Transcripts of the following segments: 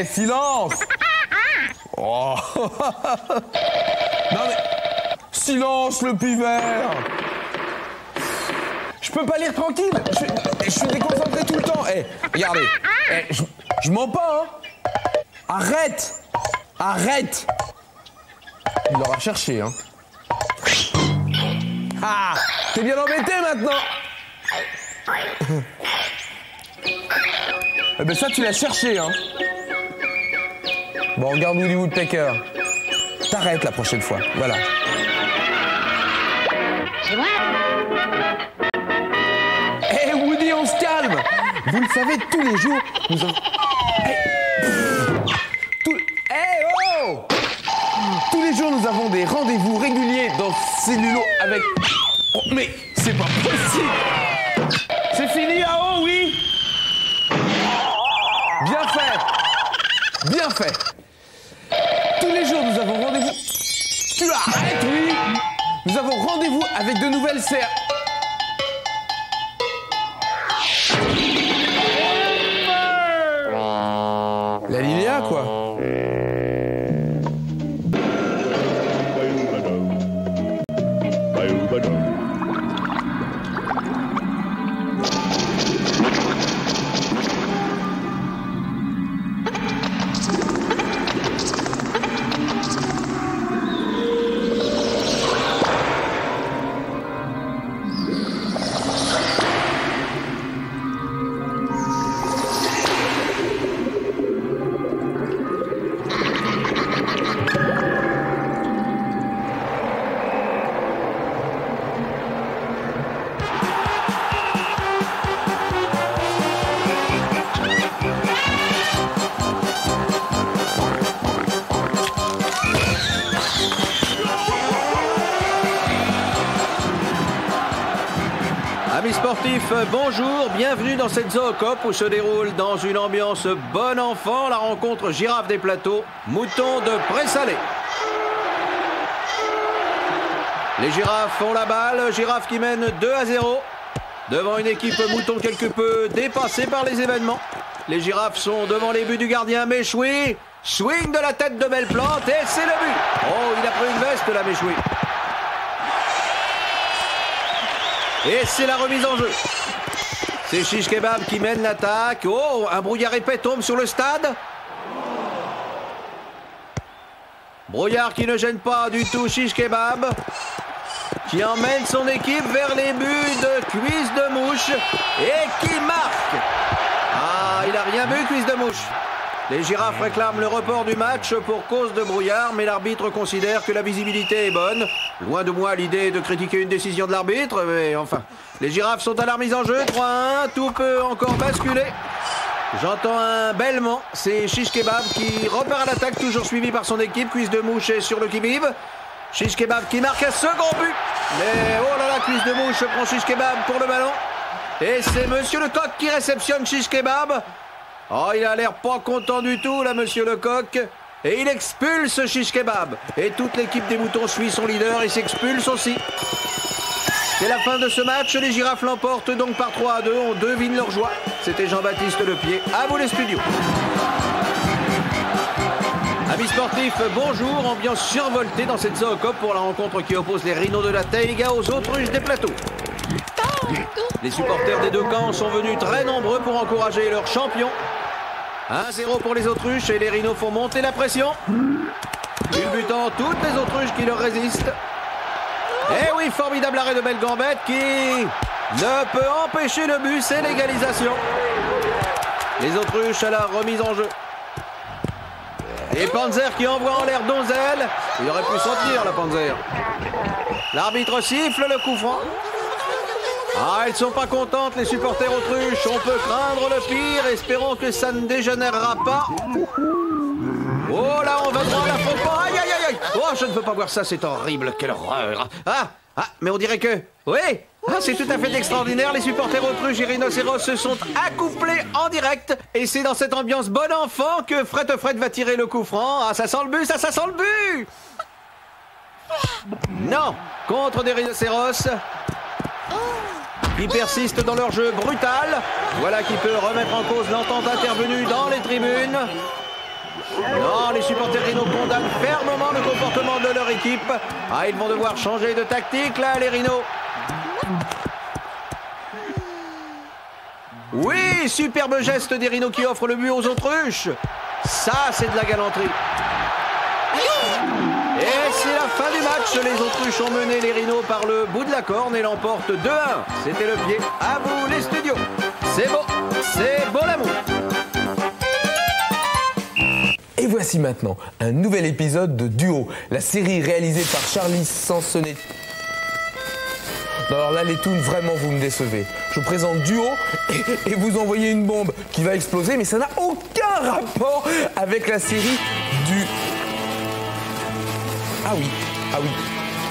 Eh, silence! Oh. Non mais... Silence, le pivert! Je peux pas lire tranquille. Je suis déconcentré tout le temps. Eh, regardez. Eh, je mens pas, hein. Arrête! Arrête! Il l'aura cherché, hein. Ah! T'es bien embêté maintenant! Eh ben ça, tu l'as cherché, hein. Bon, regarde Woody Woodpecker. T'arrêtes la prochaine fois. Voilà. C'est moi. Eh Woody, on se calme. Vous le savez, tous les jours, nous avons... Oh tous les jours, nous avons des rendez-vous réguliers dans Cellulo avec... Oh, mais c'est pas possible. C'est fini, là-haut, oui. Bien fait. Bien fait. Tous les jours, nous avons rendez-vous... Tu arrêtes, oui. Nous avons rendez-vous avec de nouvelles serres. La Lilia, quoi. Amis sportifs, bonjour, bienvenue dans cette Zoocop où se déroule dans une ambiance bon enfant la rencontre girafe des plateaux, mouton de Pré-Salé. Les girafes ont la balle, girafes qui mènent 2-0 devant une équipe mouton quelque peu dépassée par les événements. Les girafes sont devant les buts du gardien Méchoui, swing de la tête de Belleplante et c'est le but. Oh, il a pris une veste là, Méchoui. Et c'est la remise en jeu. C'est Chiche Kebab qui mène l'attaque. Oh, un brouillard épais tombe sur le stade. Brouillard qui ne gêne pas du tout Chiche Kebab, qui emmène son équipe vers les buts de Cuisse de Mouche et qui marque. Ah, il n'a rien vu, Cuisse de Mouche. Les girafes réclament le report du match pour cause de brouillard, mais l'arbitre considère que la visibilité est bonne. Loin de moi l'idée de critiquer une décision de l'arbitre, mais enfin. Les girafes sont à la remise en jeu, 3-1, tout peut encore basculer. J'entends un bêlement, c'est Chiche Kebab qui repart à l'attaque, toujours suivi par son équipe. Cuisse de Mouche est sur le qui-vive. Chiche Kebab qui marque un second but. Mais oh là là, Cuisse de Mouche prend Chiche Kebab pour le ballon. Et c'est Monsieur Lecoq qui réceptionne Chiche Kebab. Oh, il a l'air pas content du tout, là, Monsieur Lecoq. Et il expulse Chiche Kebab. Et toute l'équipe des moutons suit son leader et s'expulse aussi. C'est la fin de ce match. Les girafes l'emportent donc par 3-2. On devine leur joie. C'était Jean-Baptiste Lepied. À vous les studios. Amis sportifs, bonjour. Ambiance survoltée dans cette Zoocop pour la rencontre qui oppose les rhinos de la taïga aux autruches des plateaux. Les supporters des deux camps sont venus très nombreux pour encourager leur champion. 1-0 pour les autruches et les rhinos font monter la pression. Culbutant toutes les autruches qui leur résistent. Et oui, formidable arrêt de Belgambette qui ne peut empêcher le but, c'est l'égalisation. Les autruches à la remise en jeu. Et Panzer qui envoie en l'air Donzel. Il aurait pu s'en tenir, la Panzer. L'arbitre siffle le coup franc. Ah, elles sont pas contentes, les supporters autruches. On peut craindre le pire, espérons que ça ne dégénérera pas. Oh là, on va droit à la faux. Aïe, aïe, aïe, aïe. Oh, je ne veux pas voir ça, c'est horrible, quelle horreur. Mais on dirait que... Oui, c'est tout à fait extraordinaire. Les supporters autruches et rhinocéros se sont accouplés en direct. Et c'est dans cette ambiance bon enfant que Fred va tirer le coup franc. Ah, ça sent le but, ça sent le but. Non, contre des rhinocéros qui persistent dans leur jeu brutal. Voilà qui peut remettre en cause l'entente intervenue dans les tribunes. Non, les supporters Rhino condamnent fermement le comportement de leur équipe. Ah, ils vont devoir changer de tactique là, les Rhinos. Oui, superbe geste des Rhinos qui offrent le but aux autruches. Ça, c'est de la galanterie. Et c'est la fin du match. Les autruches ont mené les Rhinos par le bout de la corne et l'emportent 2-1. C'était le pied. À vous, les studios. C'est beau l'amour. Et voici maintenant un nouvel épisode de Duo, la série réalisée par Charlie Sansonnet. Non, alors là, les toons, vraiment, vous me décevez. Je vous présente Duo et vous envoyez une bombe qui va exploser, mais ça n'a aucun rapport avec la série du... Ah oui.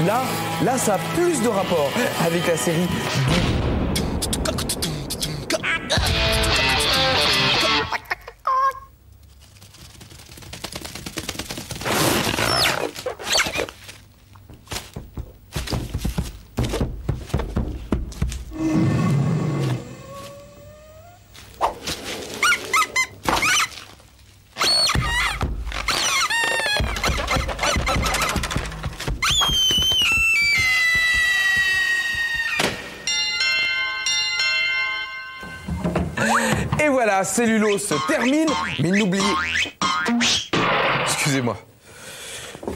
Là, ça a plus de rapport avec la série du... Et voilà, Cellulose se termine, mais n'oubliez... Excusez-moi.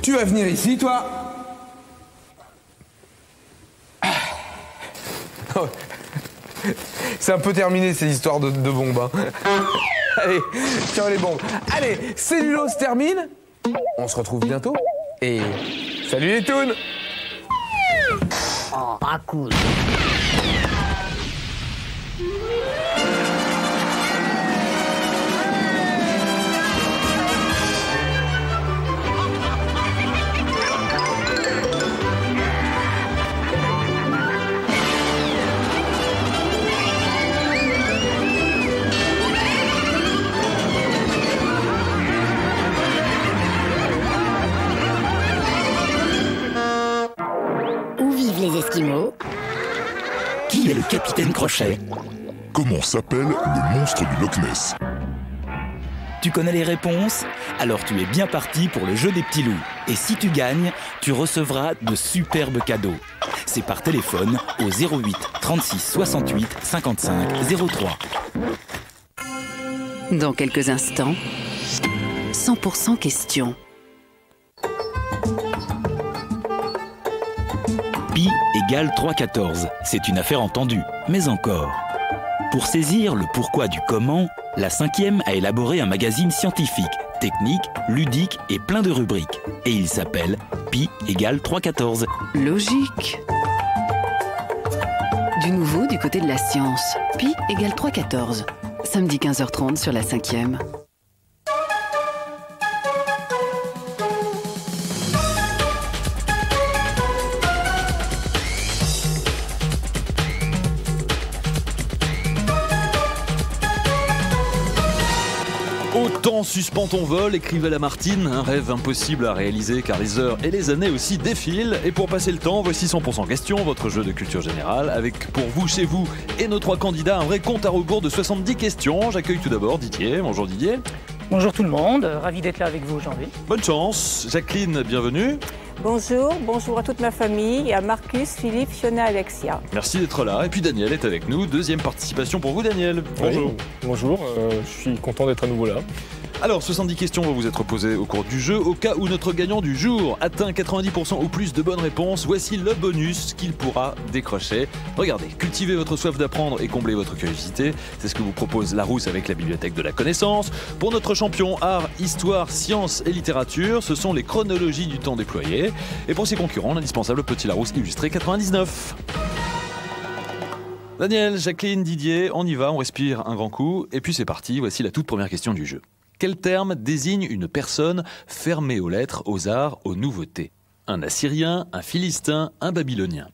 Tu vas venir ici, toi. C'est un peu terminé, ces histoires de bombes. Hein. Allez, tiens les bombes. Allez, Cellulose termine. On se retrouve bientôt. Et salut les toons. Oh, pas cool. Où vivent les Esquimaux? Qui est le capitaine Crochet? Comment s'appelle le monstre du Loch Ness? Tu connais les réponses? Alors tu es bien parti pour le jeu des petits loups. Et si tu gagnes, tu recevras de superbes cadeaux. C'est par téléphone au 08 36 68 55 03. Dans quelques instants, 100% questions. Pi égale 3,14. C'est une affaire entendue, mais encore. Pour saisir le pourquoi du comment, la 5e a élaboré un magazine scientifique, technique, ludique et plein de rubriques. Et il s'appelle Pi égale 3,14. Logique. Du nouveau du côté de la science. Pi égale 3,14. Samedi 15h30 sur la 5e. Autant suspend ton vol, écrivait Lamartine, un rêve impossible à réaliser car les heures et les années aussi défilent. Et pour passer le temps, voici 100% question, votre jeu de culture générale, avec pour vous, chez vous et nos 3 candidats, un vrai compte à rebours de 70 questions. J'accueille tout d'abord Didier. Bonjour Didier. Bonjour tout le monde, ravi d'être là avec vous aujourd'hui. Bonne chance. Jacqueline, bienvenue. Bonjour à toute ma famille, et à Marcus, Philippe, Fiona, Alexia. Merci d'être là. Et puis Daniel est avec nous. Deuxième participation pour vous, Daniel. Bonjour, je suis content d'être à nouveau là. Alors, 70 questions vont vous être posées au cours du jeu. Au cas où notre gagnant du jour atteint 90% ou plus de bonnes réponses, voici le bonus qu'il pourra décrocher. Regardez, cultivez votre soif d'apprendre et comblez votre curiosité. C'est ce que vous propose Larousse avec la bibliothèque de la connaissance. Pour notre champion art, histoire, sciences et littérature, ce sont les chronologies du temps déployées. Et pour ses concurrents, l'indispensable Petit Larousse illustré 99. Daniel, Jacqueline, Didier, on y va, on respire un grand coup. Et puis c'est parti, voici la toute première question du jeu. Quel terme désigne une personne fermée aux lettres, aux arts, aux nouveautés? Un Assyrien, un Philistin, un Babylonien.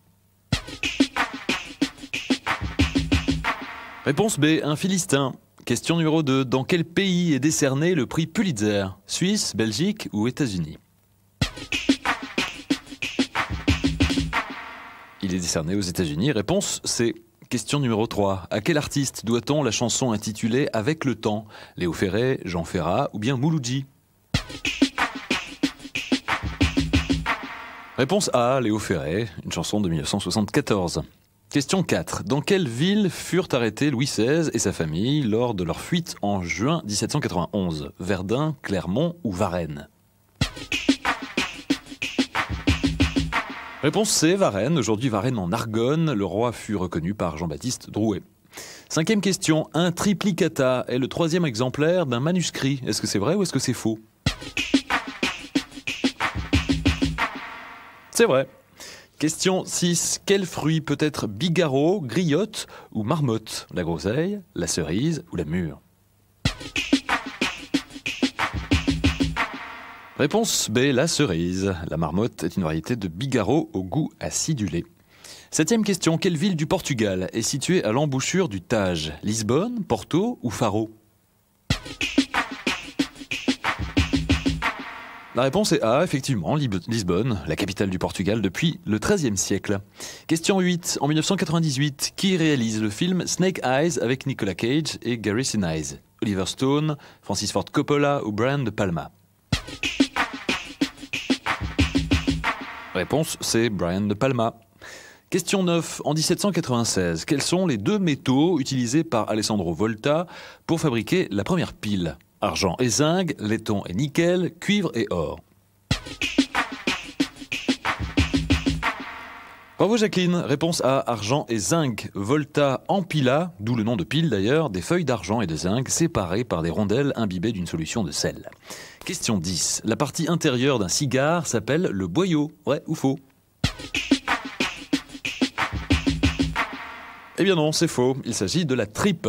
Réponse B, un Philistin. Question numéro 2. Dans quel pays est décerné le prix Pulitzer? Suisse, Belgique ou États-Unis? Il est décerné aux États-Unis. Réponse C. Question numéro 3. À quel artiste doit-on la chanson intitulée Avec le temps? Léo Ferré, Jean Ferrat ou bien Mouloudji? Réponse A, Léo Ferré, une chanson de 1974. Question 4. Dans quelle ville furent arrêtés Louis XVI et sa famille lors de leur fuite en juin 1791 ? Verdun, Clermont ou Varennes ? Réponse C, Varennes. Aujourd'hui, Varennes en Argonne. Le roi fut reconnu par Jean-Baptiste Drouet. 5e question. Un triplicata est le 3e exemplaire d'un manuscrit. Est-ce que c'est vrai ou est-ce que c'est faux ? C'est vrai. Question 6. Quel fruit peut être bigarreau, griotte ou marmotte ? La groseille, la cerise ou la mûre ? Réponse B, la cerise. La marmotte est une variété de bigarreau au goût acidulé. 7e question. Quelle ville du Portugal est située à l'embouchure du Tage ? Lisbonne, Porto ou Faro ? La réponse est A, effectivement, Lisbonne, la capitale du Portugal depuis le XIIIe siècle. Question 8. En 1998, qui réalise le film Snake Eyes avec Nicolas Cage et Gary Sinise ? Oliver Stone, Francis Ford Coppola ou Brian De Palma ? Réponse C, Brian De Palma. Question 9. En 1796, quels sont les 2 métaux utilisés par Alessandro Volta pour fabriquer la première pile ? Argent et zinc, laiton et nickel, cuivre et or. Bravo Jacqueline, réponse A, argent et zinc. Volta empila, d'où le nom de pile d'ailleurs, des feuilles d'argent et de zinc séparées par des rondelles imbibées d'une solution de sel. Question 10. La partie intérieure d'un cigare s'appelle le boyau. Vrai ou faux ? Eh bien non, c'est faux. Il s'agit de la tripe.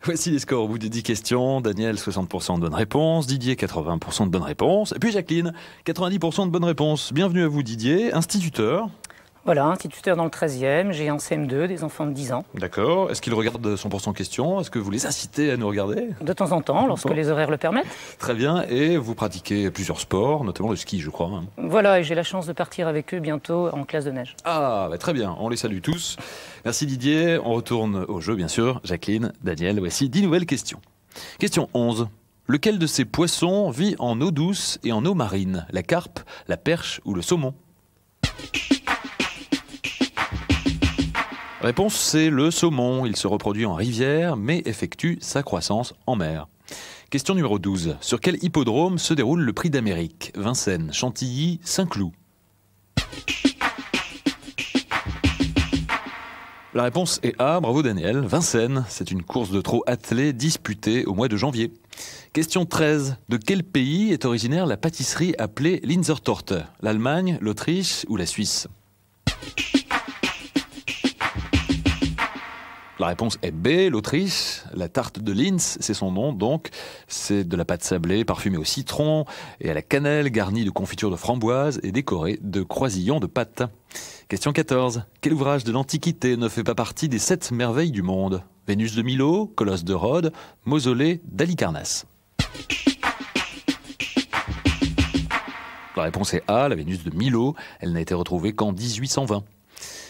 Voici les scores au bout des 10 questions. Daniel, 60% de bonnes réponses. Didier, 80% de bonnes réponses. Et puis Jacqueline, 90% de bonnes réponses. Bienvenue à vous Didier, instituteur. Voilà, instituteur dans le 13e, j'ai un CM2, des enfants de 10 ans. D'accord. Est-ce qu'ils regardent 100% questions ? Est-ce que vous les incitez à nous regarder ? De temps en temps, lorsque les horaires le permettent. Très bien. Et vous pratiquez plusieurs sports, notamment le ski, je crois. Voilà, et j'ai la chance de partir avec eux bientôt en classe de neige. Ah, bah très bien. On les salue tous. Merci Didier. On retourne au jeu, bien sûr. Jacqueline, Daniel, voici 10 nouvelles questions. Question 11. Lequel de ces poissons vit en eau douce et en eau marine ? La carpe, la perche ou le saumon ? Réponse C, le saumon. Il se reproduit en rivière, mais effectue sa croissance en mer. Question numéro 12. Sur quel hippodrome se déroule le Prix d'Amérique ? Vincennes, Chantilly, Saint-Cloud. La réponse est A, bravo Daniel. Vincennes, c'est une course de trot attelée disputée au mois de janvier. Question 13. De quel pays est originaire la pâtisserie appelée Linzer-Torte ? L'Allemagne, l'Autriche ou la Suisse ? La réponse est B, l'Autriche. La tarte de Linz, c'est son nom donc. C'est de la pâte sablée parfumée au citron et à la cannelle, garnie de confiture de framboise et décorée de croisillons de pâte. Question 14. Quel ouvrage de l'Antiquité ne fait pas partie des 7 merveilles du monde ? Vénus de Milo, Colosse de Rhodes, Mausolée d'Halicarnasse. La réponse est A, la Vénus de Milo. Elle n'a été retrouvée qu'en 1820.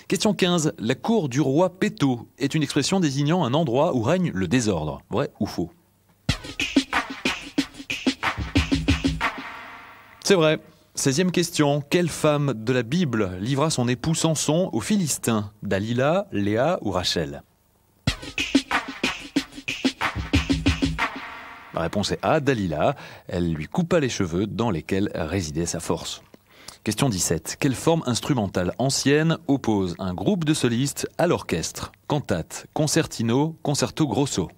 Question 15. La cour du roi Péto est une expression désignant un endroit où règne le désordre. Vrai ou faux ? C'est vrai. 16e question. Quelle femme de la Bible livra son époux Samson aux Philistins ? Dalila, Léa ou Rachel ? La réponse est A, Dalila. Elle lui coupa les cheveux dans lesquels résidait sa force. Question 17. Quelle forme instrumentale ancienne oppose un groupe de solistes à l'orchestre ? Cantate, concertino, concerto grosso.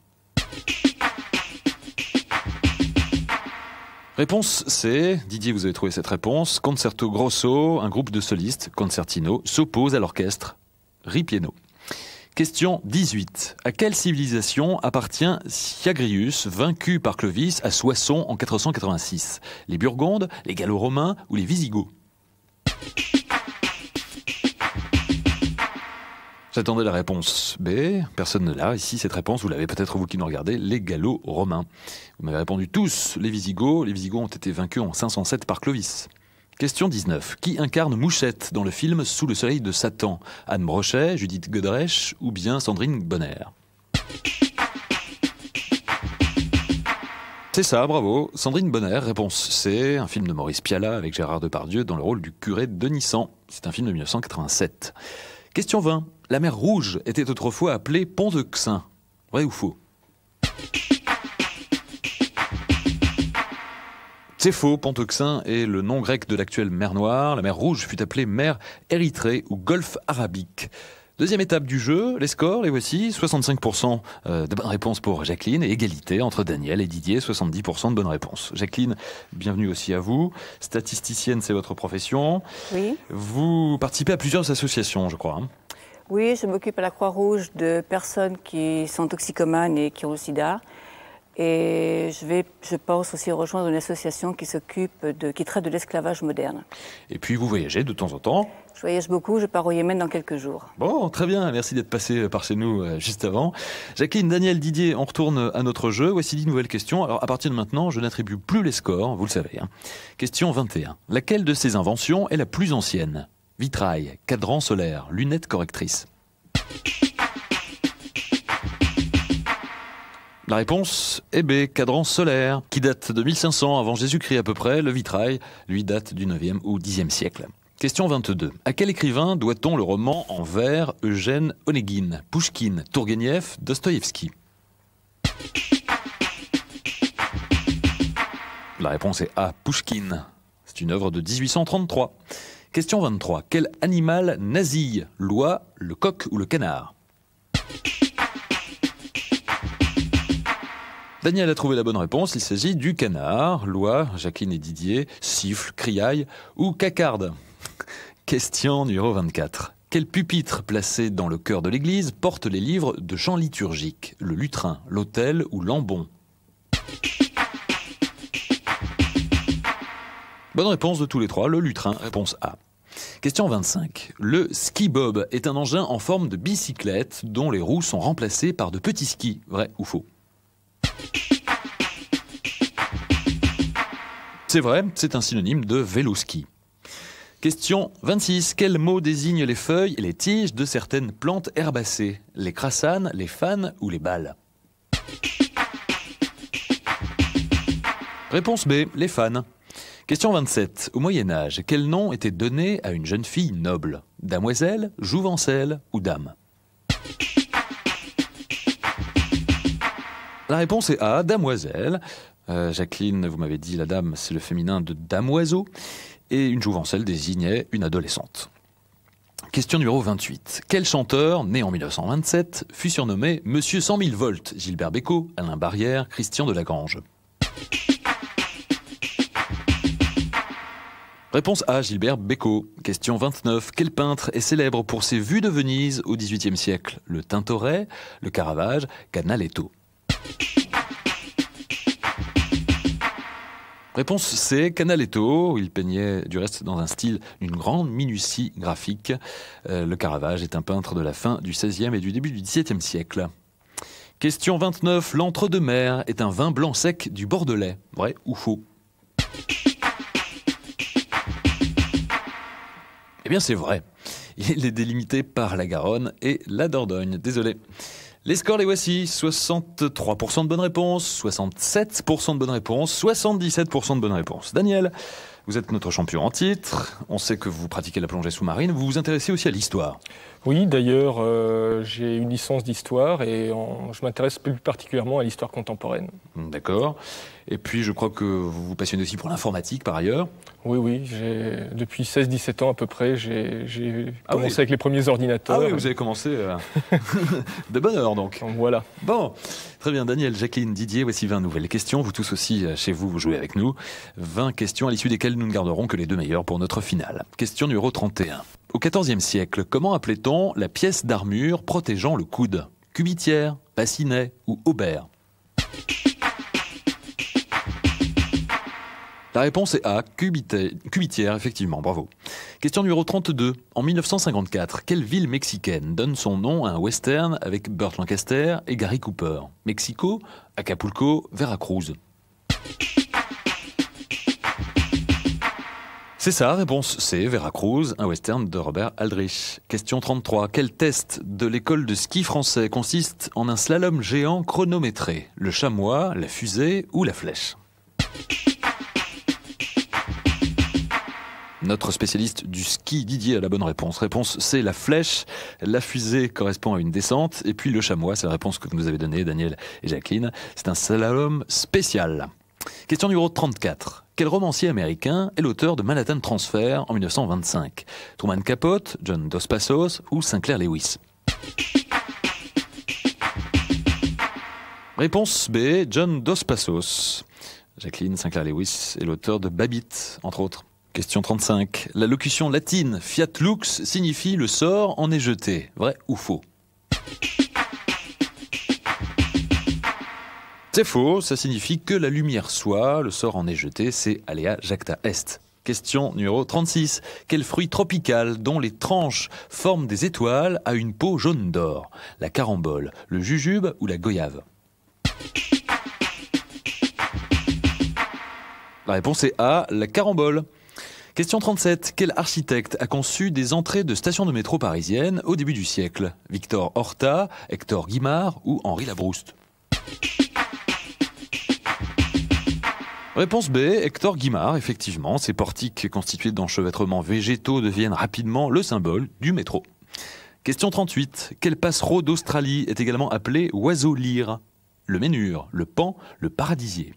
Réponse C. Didier, vous avez trouvé cette réponse. Concerto grosso, un groupe de solistes, concertino, s'oppose à l'orchestre ripieno. Question 18. À quelle civilisation appartient Syagrius, vaincu par Clovis à Soissons en 486 ? Les Burgondes, les Gallo-Romains ou les Visigoths ? J'attendais la réponse B. Personne ne l'a. Ici, cette réponse, vous l'avez peut-être vous qui nous regardez, les Gallo-Romains. Vous m'avez répondu tous, les Visigoths. Les Visigoths ont été vaincus en 507 par Clovis. Question 19. Qui incarne Mouchette dans le film Sous le soleil de Satan ? Anne Brochet, Judith Godrèche ou bien Sandrine Bonner ? C'est ça, bravo. Sandrine Bonner, réponse C, un film de Maurice Pialat avec Gérard Depardieu dans le rôle du curé de Nissan. C'est un film de 1987. Question 20. La mer Rouge était autrefois appelée Pont de Xain. Vrai ou faux? C'est faux, Pont de Xain est le nom grec de l'actuelle mer Noire. La mer Rouge fut appelée mer Érythrée ou golfe arabique. Deuxième étape du jeu, les scores, les voici. 65% de bonnes réponses pour Jacqueline et égalité entre Daniel et Didier, 70% de bonnes réponses. Jacqueline, bienvenue aussi à vous. Statisticienne, c'est votre profession. Oui. Vous participez à plusieurs associations, je crois. Oui, je m'occupe à la Croix-Rouge de personnes qui sont toxicomanes et qui ont le sida. Et je pense aussi rejoindre une association qui traite de l'esclavage moderne. Et puis vous voyagez de temps en temps? Je voyage beaucoup, je pars au Yémen dans quelques jours. Bon, très bien, merci d'être passé par chez nous juste avant. Jacqueline, Daniel, Didier, on retourne à notre jeu. Voici 10 nouvelles questions. Alors à partir de maintenant, je n'attribue plus les scores, vous le savez. Question 21. Laquelle de ces inventions est la plus ancienne? Vitrail, cadran solaire, lunettes correctrices. La réponse est B, cadran solaire, qui date de 1500 avant Jésus-Christ à peu près. Le vitrail, lui, date du 9e ou 10e siècle. Question 22. À quel écrivain doit-on le roman en vers Eugène Onéguine, Pouchkine, Tourguenieff, Dostoïevski? La réponse est A, Pouchkine. C'est une œuvre de 1833. Question 23. Quel animal nasille? L'oie, le coq ou le canard? Daniel a trouvé la bonne réponse, il s'agit du canard. L'oie, Jacqueline et Didier, siffle, criaille ou cacarde. Question numéro 24. Quel pupitre placé dans le chœur de l'église porte les livres de chants liturgiques? Le lutrin, l'autel ou l'ambon? Bonne réponse de tous les trois, le lutrin, réponse A. Question 25. Le ski-bob est un engin en forme de bicyclette dont les roues sont remplacées par de petits skis. Vrai ou faux? C'est vrai, c'est un synonyme de vélo-ski. Question 26. Quel mot désigne les feuilles et les tiges de certaines plantes herbacées? Les crassanes, les fans ou les balles? Réponse B, les fans. Question 27. Au Moyen-Âge, quel nom était donné à une jeune fille noble? Damoiselle, jouvencelle ou dame? La réponse est A, damoiselle. Jacqueline, vous m'avez dit la dame, c'est le féminin de damoiseau. Et une jouvencelle désignait une adolescente. Question numéro 28. Quel chanteur, né en 1927, fut surnommé Monsieur 100 000 volts? Gilbert Bécaud, Alain Barrière, Christian Delagrange? Réponse A, Gilbert Bécaud. Question 29. Quel peintre est célèbre pour ses vues de Venise au XVIIIe siècle? Le Tintoret, le Caravage, Canaletto? Réponse C, Canaletto. Il peignait du reste dans un style d'une grande minutie graphique. Le Caravage est un peintre de la fin du XVIe et du début du XVIIe siècle. Question 29. L'Entre-deux-Mers est un vin blanc sec du Bordelais. Vrai ou faux? Eh bien c'est vrai. Il est délimité par la Garonne et la Dordogne. Désolé. Les scores les voici, 63% de bonnes réponses, 67% de bonnes réponses, 77% de bonnes réponses. Daniel, vous êtes notre champion en titre, on sait que vous pratiquez la plongée sous-marine, vous vous intéressez aussi à l'histoire. Oui, d'ailleurs, j'ai une licence d'histoire et je m'intéresse plus particulièrement à l'histoire contemporaine. D'accord. Et puis je crois que vous vous passionnez aussi pour l'informatique par ailleurs. Oui, depuis 16-17 ans à peu près, j'ai commencé avec les premiers ordinateurs. Ah oui, vous avez commencé de bonne heure donc. Voilà. Bon, très bien Daniel, Jacqueline, Didier, voici 20 nouvelles questions. Vous tous aussi, chez vous, vous jouez avec nous. 20 questions à l'issue desquelles nous ne garderons que les deux meilleures pour notre finale. Question numéro 31. Au XIVe siècle, comment appelait-on la pièce d'armure protégeant le coude? Cubitière, bassinet ou aubert? La réponse est A, cubitière, effectivement, bravo. Question numéro 32. En 1954, quelle ville mexicaine donne son nom à un western avec Burt Lancaster et Gary Cooper? Mexico, Acapulco, Veracruz? C'est ça, réponse C, Veracruz, un western de Robert Aldrich. Question 33. Quel test de l'école de ski français consiste en un slalom géant chronométré? Le chamois, la fusée ou la flèche? Notre spécialiste du ski, Didier, a la bonne réponse. Réponse C, la flèche. La fusée correspond à une descente. Et puis le chamois, c'est la réponse que vous nous avez donnée, Daniel et Jacqueline. C'est un slalom spécial. Question numéro 34. Quel romancier américain est l'auteur de Manhattan Transfer en 1925? Truman Capote, John Dos Passos ou Sinclair Lewis? Réponse B, John Dos Passos. Jacqueline, Sinclair Lewis est l'auteur de Babbitt, entre autres. Question 35. La locution latine Fiat Lux signifie le sort en est jeté. Vrai ou faux? C'est faux, ça signifie que la lumière soit, le sort en est jeté, c'est Alea Jacta Est. Question numéro 36. Quel fruit tropical dont les tranches forment des étoiles a une peau jaune d'or? La carambole, le jujube ou la goyave? La réponse est A, la carambole. Question 37. Quel architecte a conçu des entrées de stations de métro parisiennes au début du siècle? Victor Horta, Hector Guimard ou Henri Labrouste? Réponse B, Hector Guimard, effectivement. Ces portiques constitués d'enchevêtrements végétaux deviennent rapidement le symbole du métro. Question 38. Quel passereau d'Australie est également appelé oiseau lyre? Le ménure, le paon, le paradisier?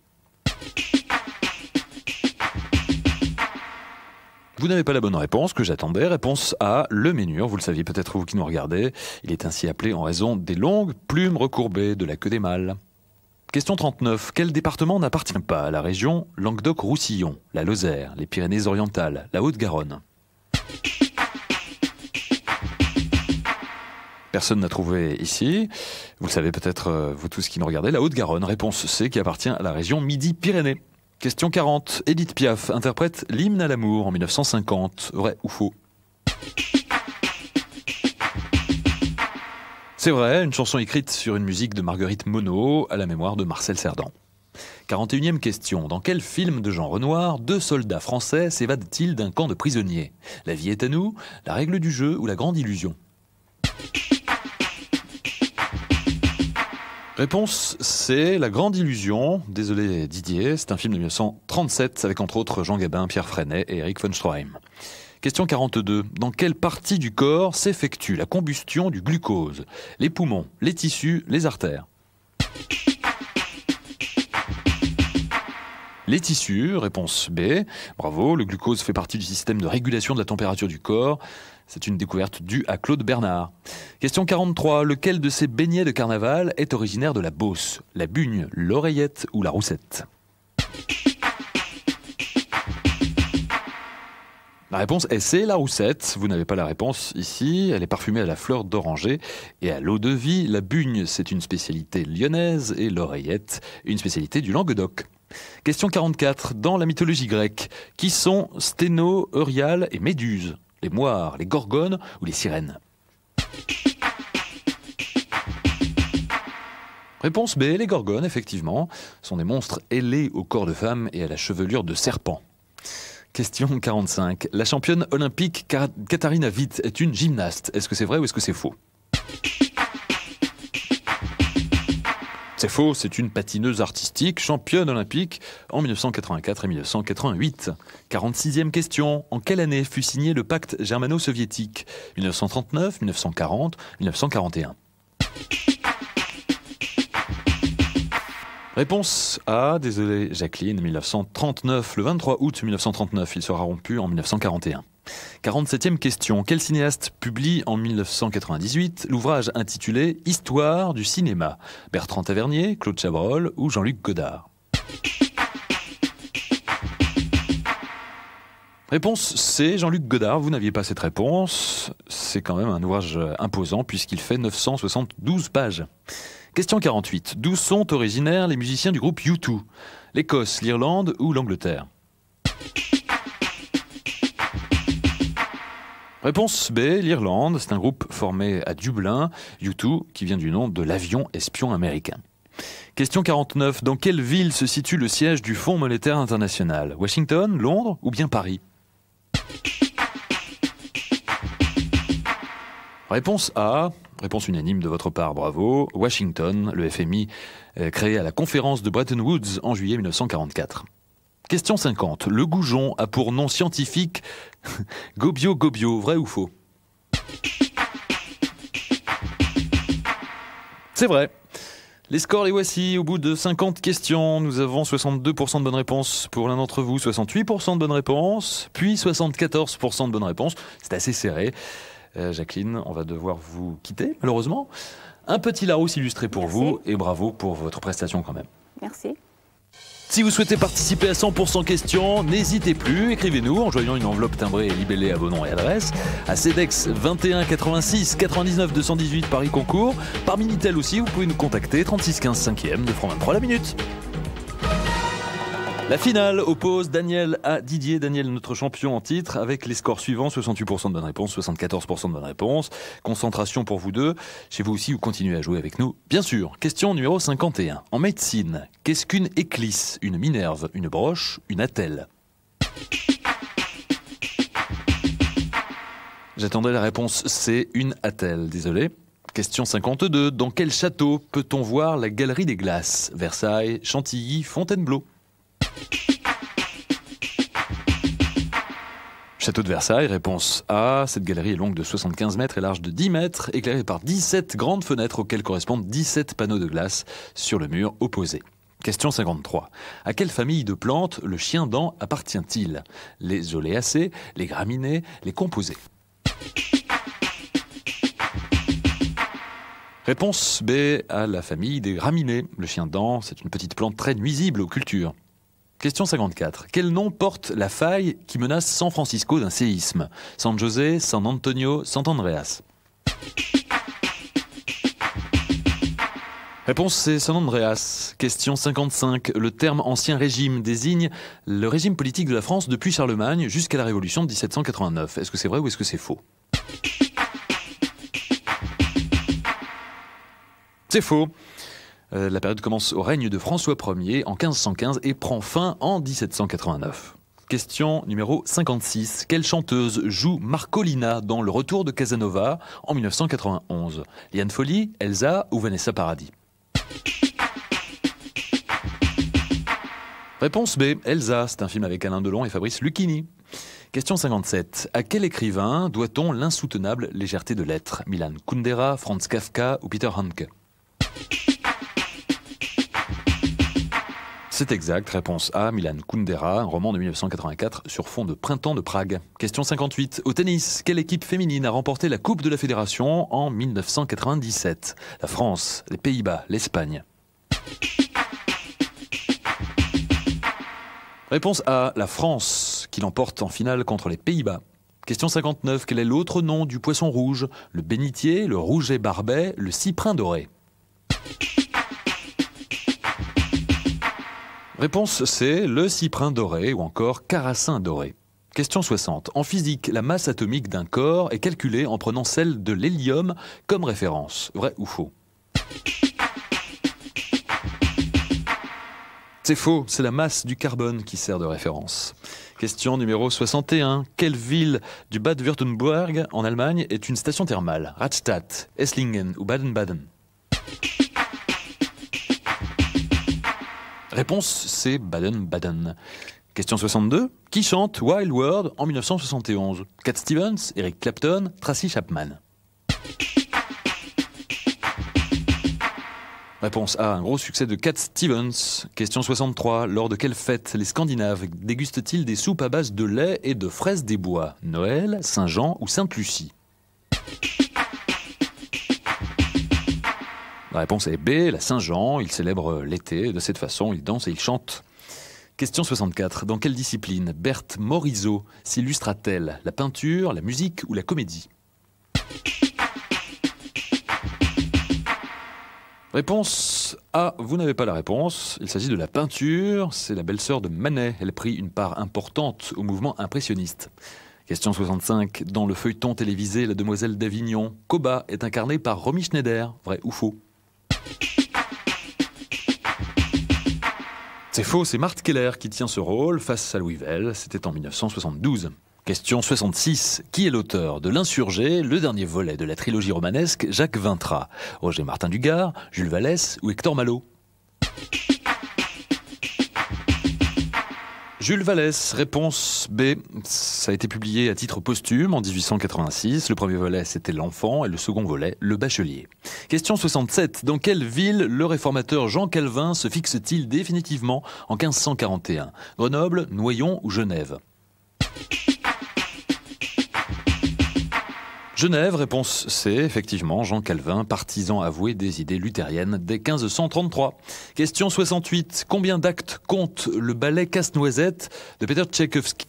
Vous n'avez pas la bonne réponse que j'attendais. Réponse A, le ménure. Vous le saviez peut-être vous qui nous regardez. Il est ainsi appelé en raison des longues plumes recourbées de la queue des mâles. Question 39. Quel département n'appartient pas à la région Languedoc-Roussillon, la Lozère, les Pyrénées-Orientales, la Haute-Garonne? Personne n'a trouvé ici. Vous le savez peut-être, vous tous qui nous regardez, la Haute-Garonne. Réponse C, qui appartient à la région Midi-Pyrénées. Question 40. Édith Piaf interprète l'hymne à l'amour en 1950. Vrai ou faux? C'est vrai, une chanson écrite sur une musique de Marguerite Monod à la mémoire de Marcel Cerdan. 41e question. Dans quel film de Jean Renoir 2 soldats français s'évadent-ils d'un camp de prisonniers? La vie est à nous, La règle du jeu ou La grande illusion? Réponse C, La grande illusion. Désolé Didier, c'est un film de 1937 avec entre autres Jean Gabin, Pierre Freinet et Eric von Stroheim. Question 42. Dans quelle partie du corps s'effectue la combustion du glucose? Les poumons, les tissus, les artères? Les tissus, réponse B. Bravo, le glucose fait partie du système de régulation de la température du corps. C'est une découverte due à Claude Bernard. Question 43. Lequel de ces beignets de carnaval est originaire de la Beauce? La bugne, l'oreillette ou la roussette? La réponse est C, la roussette. Vous n'avez pas la réponse ici. Elle est parfumée à la fleur d'oranger et à l'eau de vie. La bugne, c'est une spécialité lyonnaise et l'oreillette, une spécialité du Languedoc. Question 44. Dans la mythologie grecque, qui sont Sténo, Euryale et Méduse? Les moires, les gorgones ou les sirènes? Réponse B, les gorgones, effectivement, sont des monstres ailés au corps de femme et à la chevelure de serpent. Question 45. La championne olympique Katharina Witt est une gymnaste. Est-ce que c'est vrai ou est-ce que c'est faux? C'est faux, c'est une patineuse artistique, championne olympique en 1984 et 1988. 46e question. En quelle année fut signé le pacte germano-soviétique? 1939, 1940, 1941? Réponse A, désolé Jacqueline, 1939. Le 23 août 1939, il sera rompu en 1941. 47e question. Quel cinéaste publie en 1998 l'ouvrage intitulé « Histoire du cinéma » Bertrand Tavernier, Claude Chabrol ou Jean-Luc Godard? Réponse C, Jean-Luc Godard. Vous n'aviez pas cette réponse. C'est quand même un ouvrage imposant puisqu'il fait 972 pages. Question 48. D'où sont originaires les musiciens du groupe U2? L'Écosse, l'Irlande ou l'Angleterre? Réponse B, l'Irlande. C'est un groupe formé à Dublin, U2, qui vient du nom de l'avion espion américain. Question 49. Dans quelle ville se situe le siège du Fonds monétaire international? Washington, Londres ou bien Paris? Réponse A, réponse unanime de votre part, bravo. Washington, le FMI, créé à la conférence de Bretton Woods en juillet 1944. Question 50. Le goujon a pour nom scientifique Gobio gobio, vrai ou faux? C'est vrai. Les scores les voici. Au bout de 50 questions, nous avons 62% de bonnes réponses pour l'un d'entre vous, 68% de bonnes réponses, puis 74% de bonnes réponses. C'est assez serré. Jacqueline, on va devoir vous quitter, malheureusement. Un petit Larousse illustré pour vous, et bravo pour votre prestation quand même. Merci. Si vous souhaitez participer à 100% questions, n'hésitez plus, écrivez-nous en joignant une enveloppe timbrée et libellée à vos noms et adresses à CEDEX 21 86 99 218 Paris Concours. Par Minitel aussi, vous pouvez nous contacter 36 15 5e de francs 23 la minute. La finale oppose Daniel à Didier. Daniel, notre champion en titre, avec les scores suivants, 68% de bonnes réponses, 74% de bonnes réponses. Concentration pour vous deux. Chez vous aussi, vous continuez à jouer avec nous. Bien sûr, question numéro 51. En médecine, qu'est-ce qu'une éclisse, une minerve, une broche, une attelle? J'attendais la réponse C, une attelle, désolé. Question 52. Dans quel château peut-on voir la galerie des glaces? Versailles, Chantilly, Fontainebleau. Château de Versailles, réponse A. Cette galerie est longue de 75 mètres et large de 10 mètres, éclairée par 17 grandes fenêtres auxquelles correspondent 17 panneaux de glace sur le mur opposé. Question 53. À quelle famille de plantes le chien-dent appartient-il? Les oléacées, les graminées, les composés. Réponse B. À la famille des graminées. Le chien-dent, c'est une petite plante très nuisible aux cultures. Question 54. Quel nom porte la faille qui menace San Francisco d'un séisme? San José, San Antonio, San Andreas. Réponse C, San Andreas. Question 55. Le terme Ancien Régime désigne le régime politique de la France depuis Charlemagne jusqu'à la Révolution de 1789. Est-ce que c'est vrai ou est-ce que c'est faux? C'est faux. La période commence au règne de François Ier en 1515 et prend fin en 1789. Question numéro 56. Quelle chanteuse joue Marcolina dans Le Retour de Casanova en 1991? Liane Folly, Elsa ou Vanessa Paradis? Réponse B. Elsa, c'est un film avec Alain Delon et Fabrice Lucchini. Question 57. À quel écrivain doit-on l'insoutenable légèreté de l'être? Milan Kundera, Franz Kafka ou Peter Handke? C'est exact, réponse A, Milan Kundera, un roman de 1984 sur fond de Printemps de Prague. Question 58. Au tennis, quelle équipe féminine a remporté la Coupe de la Fédération en 1997? La France, les Pays-Bas, l'Espagne. Réponse A, la France, qui l'emporte en finale contre les Pays-Bas. Question 59. Quel est l'autre nom du poisson rouge? Le bénitier, le rouget barbet, le cyprin doré. Réponse C, le cyprin doré ou encore carassin doré. Question 60. En physique, la masse atomique d'un corps est calculée en prenant celle de l'hélium comme référence. Vrai ou faux? C'est faux, c'est la masse du carbone qui sert de référence. Question numéro 61. Quelle ville du Bade-Württemberg en Allemagne est une station thermale? Radstadt, Esslingen ou Baden-Baden? Réponse C, Baden-Baden. Question 62. Qui chante Wild World en 1971? Cat Stevens, Eric Clapton, Tracy Chapman. Réponse A, un gros succès de Cat Stevens. Question 63. Lors de quelle fête les Scandinaves dégustent-ils des soupes à base de lait et de fraises des bois? Noël, Saint-Jean ou Sainte-Lucie? La réponse est B, la Saint-Jean. Ils célèbrent l'été. De cette façon, ils dansent et ils chantent. Question 64. Dans quelle discipline Berthe Morisot s'illustra-t-elle? La peinture, la musique ou la comédie? Réponse A, vous n'avez pas la réponse. Il s'agit de la peinture. C'est la belle-sœur de Manet. Elle prit une part importante au mouvement impressionniste. Question 65. Dans le feuilleton télévisé La Demoiselle d'Avignon, Koba est incarnée par Romy Schneider. Vrai ou faux? C'est faux, c'est Marthe Keller qui tient ce rôle face à Louis Vell. C'était en 1972. Question 66. Qui est l'auteur de L'Insurgé, le dernier volet de la trilogie romanesque Jacques Vintra? Roger Martin Dugard, Jules Vallès ou Hector Malot? Jules Vallès, réponse B. Ça a été publié à titre posthume en 1886. Le premier volet, c'était L'Enfant, et le second volet, Le Bachelier. Question 67. Dans quelle ville le réformateur Jean Calvin se fixe-t-il définitivement en 1541? Grenoble, Noyon ou Genève? Genève, réponse C, effectivement, Jean Calvin, partisan avoué des idées luthériennes dès 1533. Question 68. Combien d'actes compte le ballet Casse-Noisette de Peter Tchaïkovski?